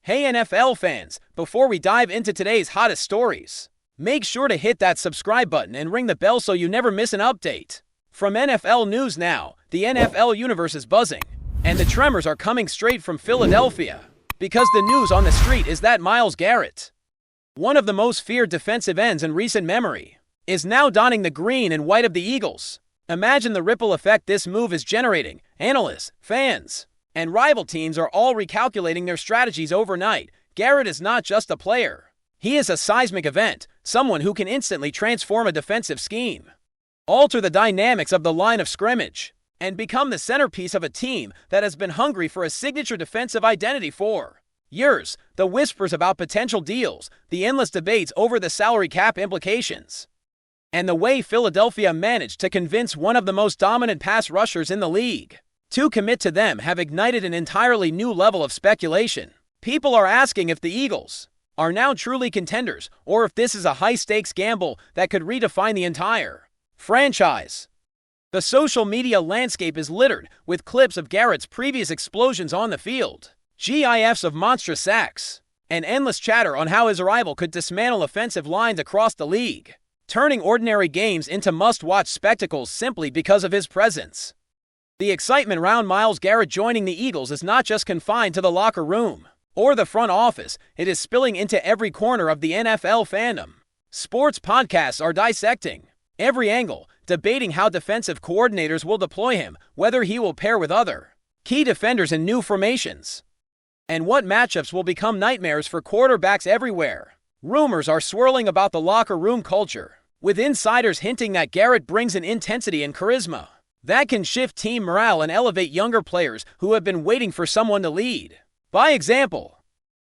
Hey NFL fans, before we dive into today's hottest stories, make sure to hit that subscribe button and ring the bell so you never miss an update. From NFL News Now, the NFL universe is buzzing, and the tremors are coming straight from Philadelphia. Because the news on the street is that MYLES GARRETT, one of the most feared defensive ends in recent memory, is now donning the green and white of the Eagles. Imagine the ripple effect this move is generating. Analysts, fans, and rival teams are all recalculating their strategies overnight. Garrett is not just a player. He is a seismic event, someone who can instantly transform a defensive scheme, alter the dynamics of the line of scrimmage, and become the centerpiece of a team that has been hungry for a signature defensive identity for years. The whispers about potential deals, the endless debates over the salary cap implications, and the way Philadelphia managed to convince one of the most dominant pass rushers in the league to commit to them have ignited an entirely new level of speculation. People are asking if the Eagles are now truly contenders, or if this is a high-stakes gamble that could redefine the entire franchise. The social media landscape is littered with clips of Garrett's previous explosions on the field, GIFs of monstrous sacks, and endless chatter on how his arrival could dismantle offensive lines across the league, turning ordinary games into must-watch spectacles simply because of his presence. The excitement around MYLES GARRETT joining the Eagles is not just confined to the locker room or the front office. It is spilling into every corner of the NFL fandom. Sports podcasts are dissecting every angle, debating how defensive coordinators will deploy him, whether he will pair with other key defenders in new formations, and what matchups will become nightmares for quarterbacks everywhere. Rumors are swirling about the locker room culture, with insiders hinting that Garrett brings an intensity and charisma that can shift team morale and elevate younger players who have been waiting for someone to lead by example.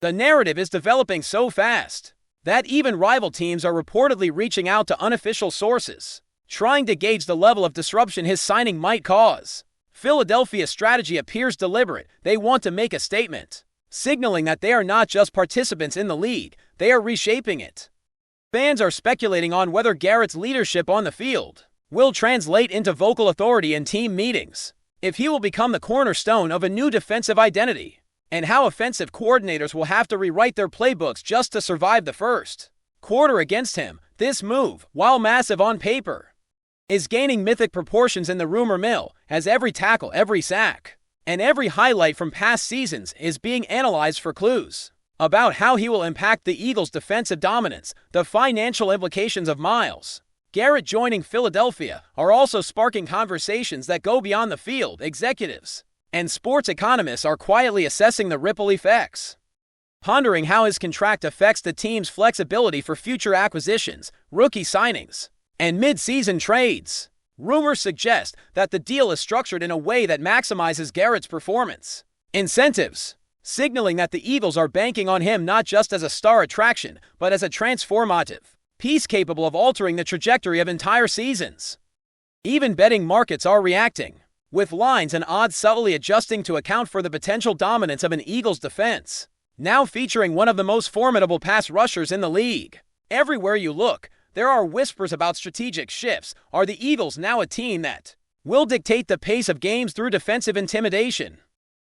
The narrative is developing so fast that even rival teams are reportedly reaching out to unofficial sources, trying to gauge the level of disruption his signing might cause. Philadelphia's strategy appears deliberate. They want to make a statement, signaling that they are not just participants in the league, they are reshaping it. Fans are speculating on whether Garrett's leadership on the field will translate into vocal authority in team meetings, if he will become the cornerstone of a new defensive identity, and how offensive coordinators will have to rewrite their playbooks just to survive the first quarter against him. This move, while massive on paper, is gaining mythic proportions in the rumor mill, as every tackle, every sack, and every highlight from past seasons is being analyzed for clues about how he will impact the Eagles' defensive dominance. The financial implications of MYLES GARRETT joining Philadelphia are also sparking conversations that go beyond the field. Executives and sports economists are quietly assessing the ripple effects, pondering how his contract affects the team's flexibility for future acquisitions, rookie signings, and mid-season trades. Rumors suggest that the deal is structured in a way that maximizes Garrett's performance incentives, signaling that the Eagles are banking on him not just as a star attraction, but as a transformative piece capable of altering the trajectory of entire seasons. Even betting markets are reacting, with lines and odds subtly adjusting to account for the potential dominance of an Eagles defense, now featuring one of the most formidable pass rushers in the league. Everywhere you look, there are whispers about strategic shifts. Are the Eagles now a team that will dictate the pace of games through defensive intimidation?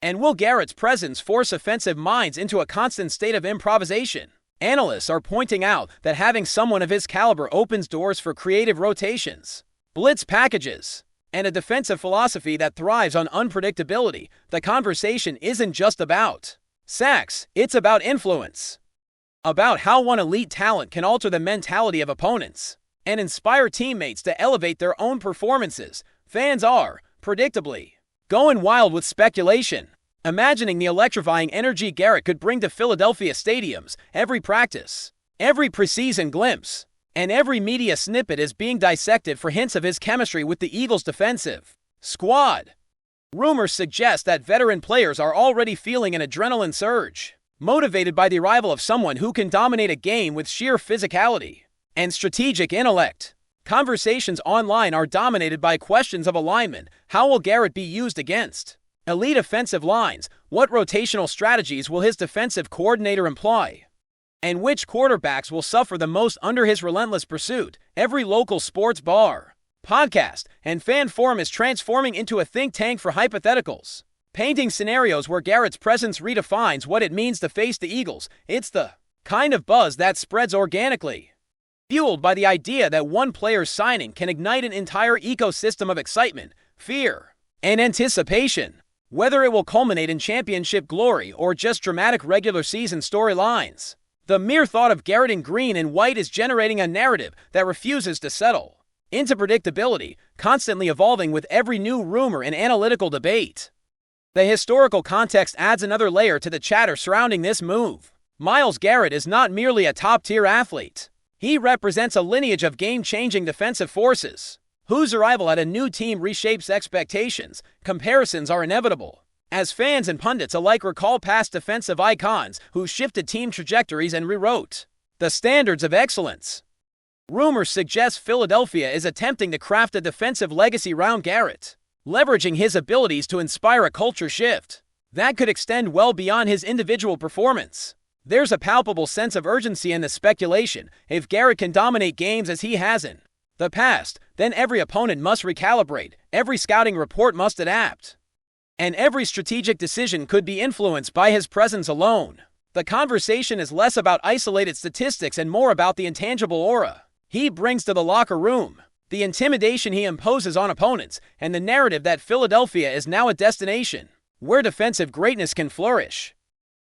And will Garrett's presence force offensive minds into a constant state of improvisation? Analysts are pointing out that having someone of his caliber opens doors for creative rotations, blitz packages, and a defensive philosophy that thrives on unpredictability. The conversation isn't just about sacks, it's about influence, about how one elite talent can alter the mentality of opponents and inspire teammates to elevate their own performances. Fans are, predictably, going wild with speculation, imagining the electrifying energy Garrett could bring to Philadelphia stadiums. Every practice, every preseason glimpse, and every media snippet is being dissected for hints of his chemistry with the Eagles' defensive squad. Rumors suggest that veteran players are already feeling an adrenaline surge, motivated by the arrival of someone who can dominate a game with sheer physicality and strategic intellect. Conversations online are dominated by questions of alignment. How will Garrett be used against elite offensive lines? What rotational strategies will his defensive coordinator employ? And which quarterbacks will suffer the most under his relentless pursuit? Every local sports bar, podcast, and fan forum is transforming into a think tank for hypotheticals. painting scenarios where Garrett's presence redefines what it means to face the Eagles. It's the kind of buzz that spreads organically, fueled by the idea that one player's signing can ignite an entire ecosystem of excitement, fear, and anticipation. Whether it will culminate in championship glory or just dramatic regular season storylines, the mere thought of Garrett in green and white is generating a narrative that refuses to settle into predictability, constantly evolving with every new rumor and analytical debate. The historical context adds another layer to the chatter surrounding this move. Myles Garrett is not merely a top-tier athlete. He represents a lineage of game-changing defensive forces, whose arrival at a new team reshapes expectations. Comparisons are inevitable, as fans and pundits alike recall past defensive icons who shifted team trajectories and rewrote the standards of excellence. Rumors suggest Philadelphia is attempting to craft a defensive legacy around Garrett, leveraging his abilities to inspire a culture shift that could extend well beyond his individual performance. There's a palpable sense of urgency in the speculation. If Garrett can dominate games as he has in the past, then every opponent must recalibrate, every scouting report must adapt, and every strategic decision could be influenced by his presence alone. The conversation is less about isolated statistics and more about the intangible aura he brings to the locker room, the intimidation he imposes on opponents, and the narrative that Philadelphia is now a destination where defensive greatness can flourish.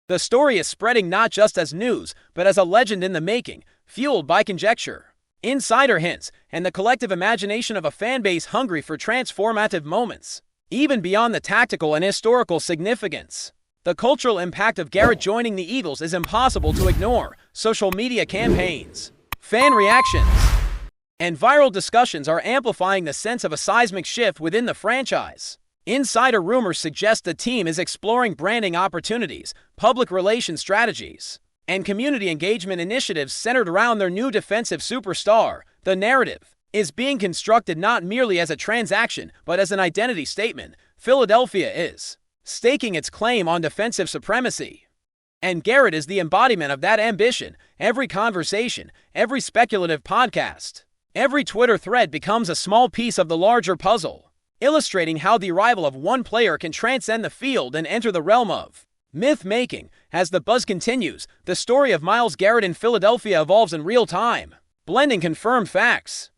The story is spreading not just as news, but as a legend in the making, fueled by conjecture, insider hints, and the collective imagination of a fanbase hungry for transformative moments. Even beyond the tactical and historical significance, the cultural impact of Garrett joining the Eagles is impossible to ignore. Social media campaigns, fan reactions, and viral discussions are amplifying the sense of a seismic shift within the franchise. Insider rumors suggest the team is exploring branding opportunities, public relations strategies, and community engagement initiatives centered around their new defensive superstar. The narrative is being constructed not merely as a transaction, but as an identity statement. Philadelphia is staking its claim on defensive supremacy, and Garrett is the embodiment of that ambition. Every conversation, every speculative podcast, every Twitter thread becomes a small piece of the larger puzzle, illustrating how the arrival of one player can transcend the field and enter the realm of myth-making. As the buzz continues, the story of Myles Garrett in Philadelphia evolves in real time, blending confirmed facts,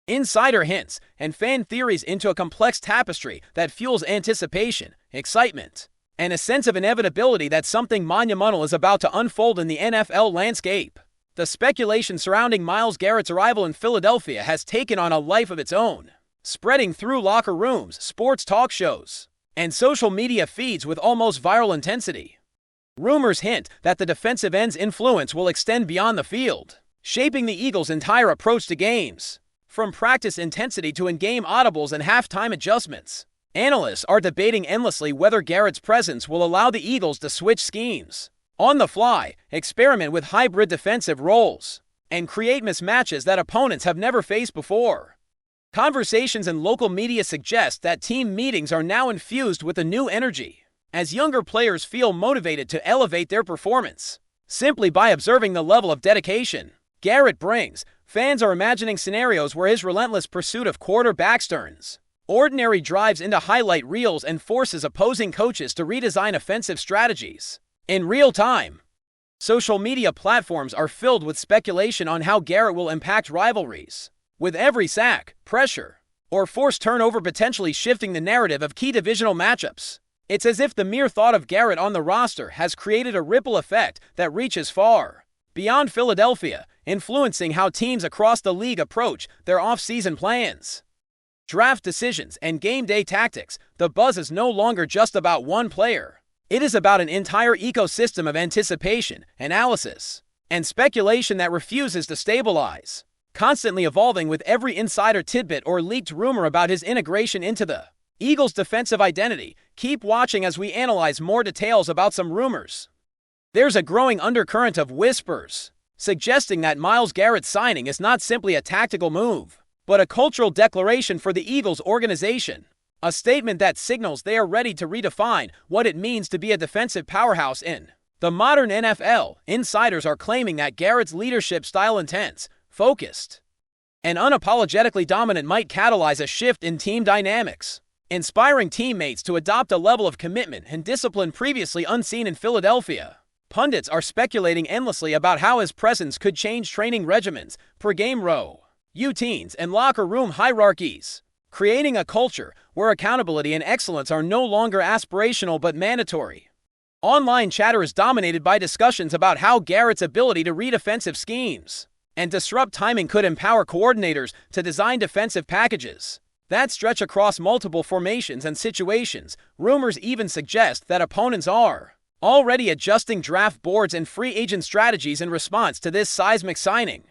insider hints, and fan theories into a complex tapestry that fuels anticipation, excitement, and a sense of inevitability that something monumental is about to unfold in the NFL landscape. The speculation surrounding Myles Garrett's arrival in Philadelphia has taken on a life of its own, spreading through locker rooms, sports talk shows, and social media feeds with almost viral intensity. Rumors hint that the defensive end's influence will extend beyond the field, shaping the Eagles' entire approach to games. From practice intensity to in-game audibles and halftime adjustments, analysts are debating endlessly whether Garrett's presence will allow the Eagles to switch schemes on the fly, experiment with hybrid defensive roles, and create mismatches that opponents have never faced before. Conversations in local media suggest that team meetings are now infused with a new energy, as younger players feel motivated to elevate their performance simply by observing the level of dedication Garrett brings. Fans are imagining scenarios where his relentless pursuit of quarterback turns ordinary drives into highlight reels and forces opposing coaches to redesign offensive strategies in real time. Social media platforms are filled with speculation on how Garrett will impact rivalries, with every sack, pressure, or forced turnover potentially shifting the narrative of key divisional matchups. It's as if the mere thought of Garrett on the roster has created a ripple effect that reaches far beyond Philadelphia, influencing how teams across the league approach their off-season plans, draft decisions, and game day tactics. The buzz is no longer just about one player. It is about an entire ecosystem of anticipation, analysis, and speculation that refuses to stabilize, constantly evolving with every insider tidbit or leaked rumor about his integration into the Eagles' defensive identity. Keep watching as we analyze more details about some rumors. There's a growing undercurrent of whispers suggesting that Myles Garrett's signing is not simply a tactical move, but a cultural declaration for the Eagles organization, a statement that signals they are ready to redefine what it means to be a defensive powerhouse in the modern NFL. Insiders are claiming that Garrett's leadership style, intense, focused, and unapologetically dominant, might catalyze a shift in team dynamics. inspiring teammates to adopt a level of commitment and discipline previously unseen in Philadelphia. Pundits are speculating endlessly about how his presence could change training regimens, per-game routines, and locker room hierarchies, creating a culture where accountability and excellence are no longer aspirational but mandatory. Online chatter is dominated by discussions about how Garrett's ability to read offensive schemes and disrupt timing could empower coordinators to design defensive packages that stretch across multiple formations and situations. Rumors even suggest that opponents are already adjusting draft boards and free agent strategies in response to this seismic signing,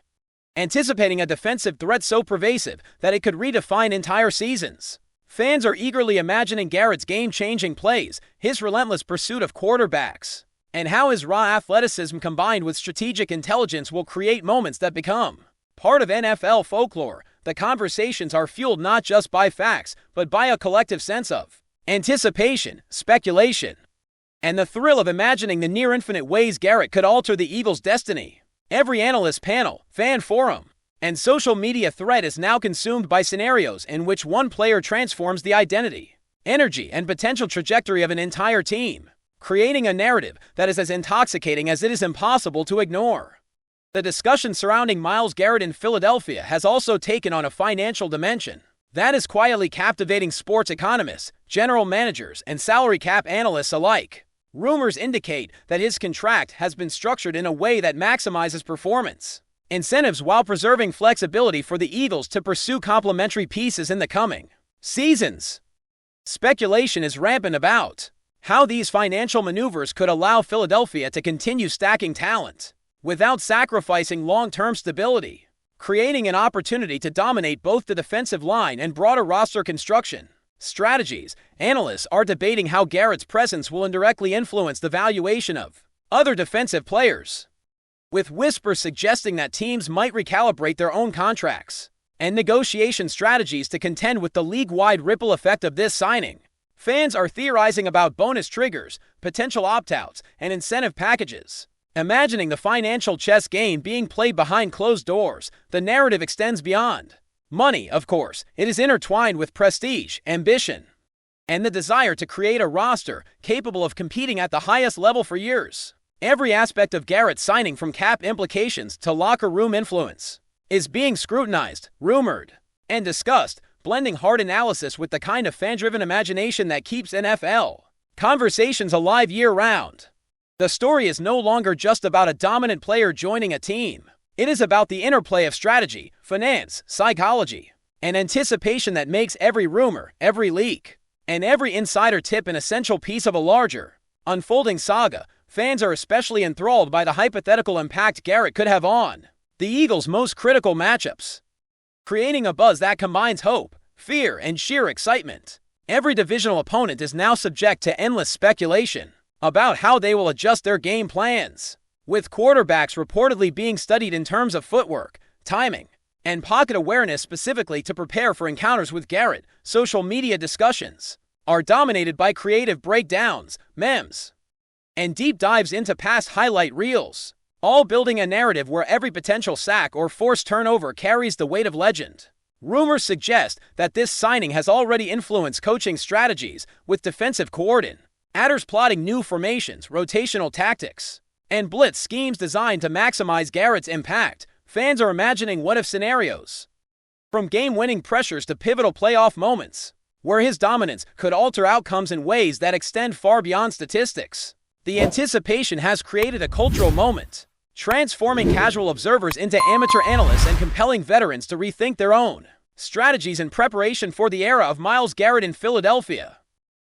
anticipating a defensive threat so pervasive that it could redefine entire seasons. Fans are eagerly imagining Garrett's game-changing plays, his relentless pursuit of quarterbacks, and how his raw athleticism combined with strategic intelligence will create moments that become part of NFL folklore. The conversations are fueled not just by facts, but by a collective sense of anticipation, speculation, and the thrill of imagining the near-infinite ways Garrett could alter the Eagles' destiny. Every analyst panel, fan forum, and social media thread is now consumed by scenarios in which one player transforms the identity, energy, and potential trajectory of an entire team, creating a narrative that is as intoxicating as it is impossible to ignore. The discussion surrounding Myles Garrett in Philadelphia has also taken on a financial dimension that is quietly captivating sports economists, general managers, and salary cap analysts alike. Rumors indicate that his contract has been structured in a way that maximizes performance incentives while preserving flexibility for the Eagles to pursue complementary pieces in the coming seasons. Speculation is rampant about how these financial maneuvers could allow Philadelphia to continue stacking talent without sacrificing long-term stability, creating an opportunity to dominate both the defensive line and broader roster construction strategies. Analysts are debating how Garrett's presence will indirectly influence the valuation of other defensive players, with whispers suggesting that teams might recalibrate their own contracts and negotiation strategies to contend with the league-wide ripple effect of this signing. Fans are theorizing about bonus triggers, potential opt-outs, and incentive packages, imagining the financial chess game being played behind closed doors. The narrative extends beyond money, of course. It is intertwined with prestige, ambition, and the desire to create a roster capable of competing at the highest level for years. Every aspect of Garrett's signing, from cap implications to locker room influence, is being scrutinized, rumored, and discussed, blending hard analysis with the kind of fan-driven imagination that keeps NFL conversations alive year-round. The story is no longer just about a dominant player joining a team. It is about the interplay of strategy, finance, psychology, and anticipation that makes every rumor, every leak, and every insider tip an essential piece of a larger, unfolding saga. Fans are especially enthralled by the hypothetical impact Garrett could have on the Eagles' most critical matchups, creating a buzz that combines hope, fear, and sheer excitement. Every divisional opponent is now subject to endless speculation about how they will adjust their game plans, with quarterbacks reportedly being studied in terms of footwork, timing, and pocket awareness specifically to prepare for encounters with Garrett. Social media discussions are dominated by creative breakdowns, memes, and deep dives into past highlight reels, all building a narrative where every potential sack or forced turnover carries the weight of legend. Rumors suggest that this signing has already influenced coaching strategies, with defensive coordinators plotting new formations, rotational tactics, and blitz schemes designed to maximize Garrett's impact. Fans are imagining what-if scenarios, from game-winning pressures to pivotal playoff moments, where his dominance could alter outcomes in ways that extend far beyond statistics. The anticipation has created a cultural moment, transforming casual observers into amateur analysts and compelling veterans to rethink their own strategies in preparation for the era of Myles Garrett in Philadelphia.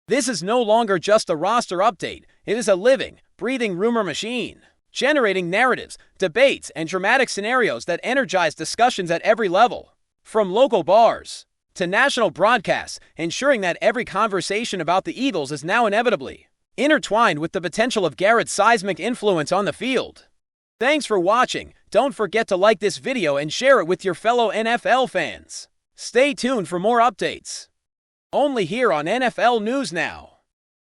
This is no longer just a roster update. It is a living, breathing rumor machine, generating narratives, debates, and dramatic scenarios that energize discussions at every level, from local bars to national broadcasts, ensuring that every conversation about the Eagles is now inevitably intertwined with the potential of Garrett's seismic influence on the field. Thanks for watching. Don't forget to like this video and share it with your fellow NFL fans. Stay tuned for more updates, only here on NFL News Now.